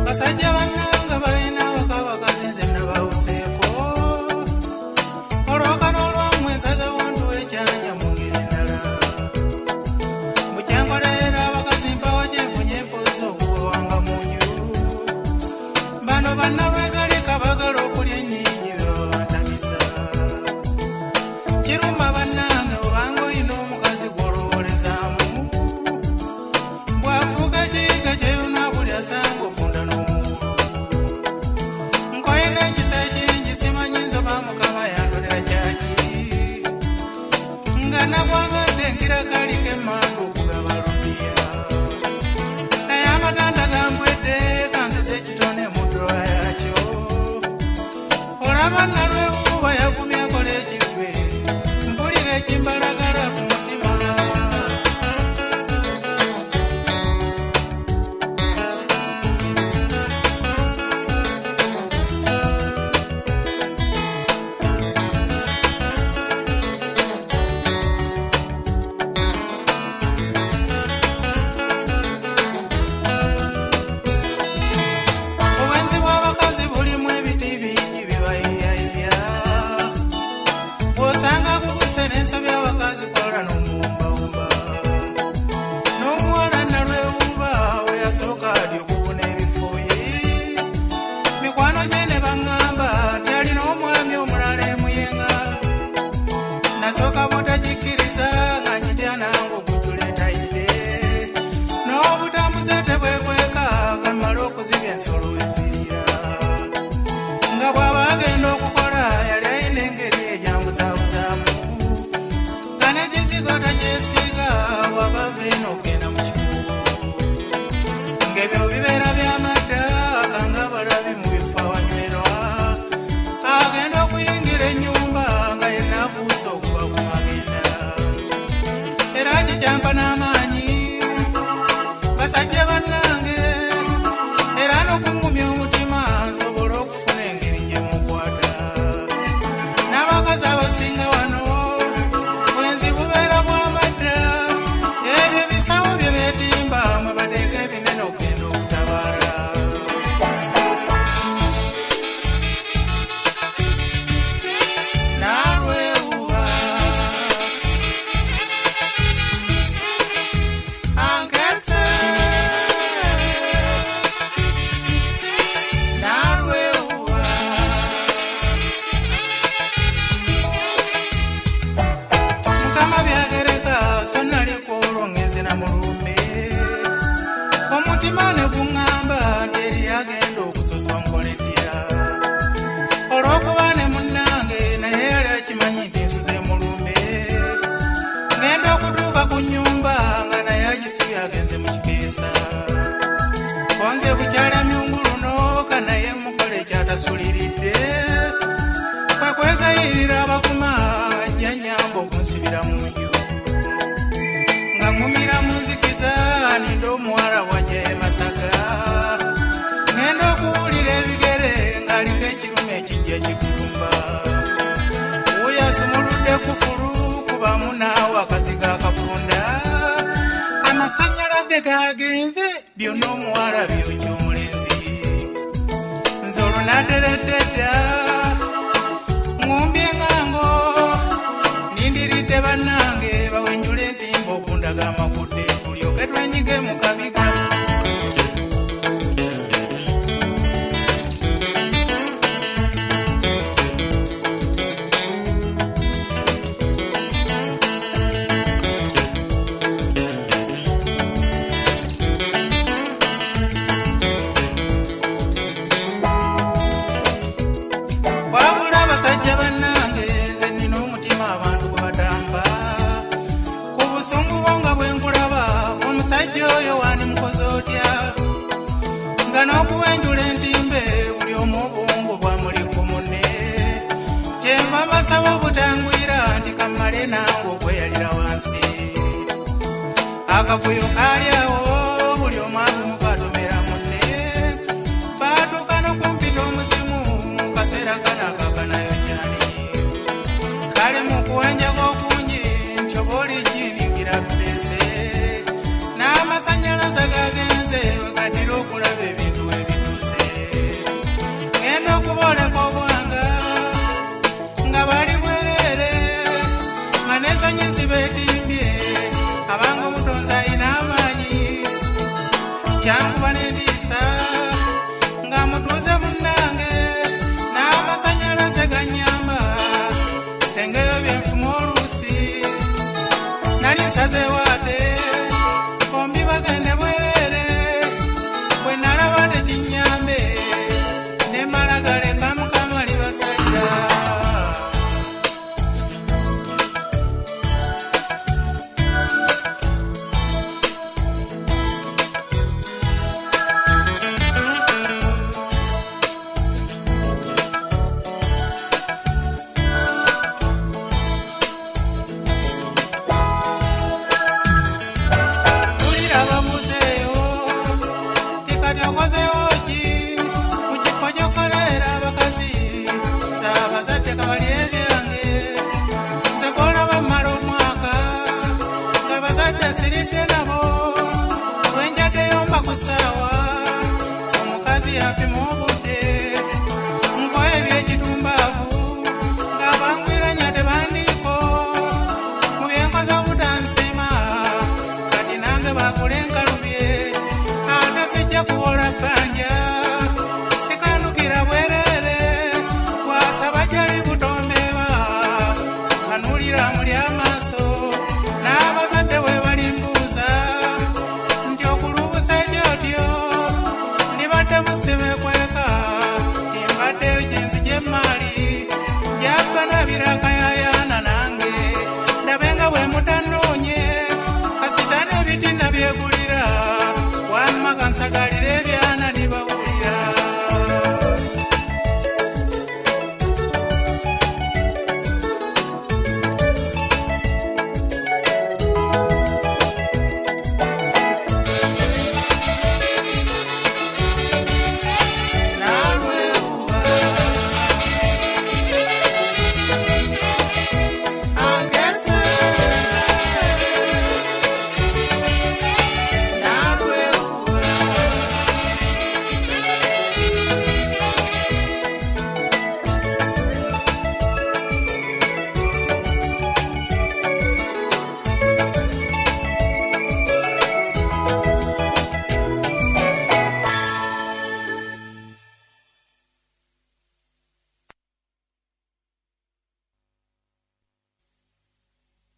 Basajja bannanga balina wakawakazi nze nabawuseeko olwokano olwammwe nsaze wontu ekyanya mu ngeri endala mukyankolerera abakazi mpawa gyenfunye empuusa okuwanga munju bano bannalwegalika bagala okulya ennyingi bebabantamiza kiruma bannange obanga olina omukazi gw'olowoolezaamu bw'afuuka kiyiga kyeyuna buli asanga ofunda nabwangaddengira kalike mangu okugaba lupiya naye amatanda gambwedde kanziza ekitone mu drowa yakyo olaba nalwewuuba yagumya akola ekigwe mpulira ekimbalagala ku mutima n'ensobi abakazi kola n'omuwumbawumba n'omuwala nalwewuuba we yasooka ati okubuna ebifuuyi mikwano gye ne baŋŋamba nti alina omwami omulala emuyenga nasooka butagikkiriza nga nyitya nange okutuleetayidde n'obutambuze tebwekweka kamala okuzibya ensolo wezirira nga bw'aba agenda okukola yali ayina engeri ejambuzabuzaamu nekizigoto kyesiga wabava eno okgenda mu kikubo ng'ebyo bibeera by'amadda kanga balabi mu bifo awanywerwa agenda okuyingira ennyumba nga yenna abuusa okuba ku magenda era kikyampa n'amaanyi basajja bannange era n'okungumya omutima nsobola okufuna engeri gye mukwata n'abakazi abasinga wano so naliko olwongezi na mulumbe omutima ne guŋŋamba nti eri agenda okusosonkoleddira olw'okuba ne munnange naye yali akimanyi nti nsuze mulumbe ngenda okutuuka ku nnyumba nga naye agisibye agenze mu kikeesa konze bukyala myunguluno kanaye mukole ekyatasuliridde kwe kwegayirira abakuma ajja nnyamba okunsibira mu nju ngumira munzikiza nindo omuwala wajja emasaga ngenda okuwulira ebigere ng'aliko ekirume ekijja kikulumba weyasumuludde kufulu kubamu naawe akaziga akafunda amafanyala ge gagenze byonna omuwala byokya omulenzi nze olwo nateredde dda ŋumbye ngango nindiridde bannange bawenjula entimba okundaga amakudde tulyoke twenyige mu kabiga wabula abasajja bannange nze nina omutima abantu gwe batamba ku busungu bwo nga bwe nkulaba omusajja oyo wani nga n'okuwenjula entimbe buli omu obwongo bwamuli ku munne kyenva mbasaba obutangwira nti kammale nange okweyalira wansi akavuyo kaali awo buli omu agumu katomera munne baatuuka n'okumpita omuzimu mu kaseera kanakakanayo kyani kale mu kuwenjaga okungi nti oba oli jiningira tuteese n'amasanyalaze gagenze wegaddira okulaba ebintu ebituuse ngenda okubooleka obwanga nga bali bwereere nga n'ensonyi beetimbye abanga omutonzi alina amaanyi kyankuba n'endiisa nga mutuuze munnange n'amasanyalaze gannyamba sengeyo byenfuma oluusi nali nsazeewo ate bombi bagende bwereere bwe nalaba tekinnyambe ne mala galeka mukama libasalira sawa omukazi apima obudde nkoye ebyekitumbavu nga bangwiranya tebandiiko mu byenkoze obutansiima kati nange bakula enkalubye ate sijja kuwola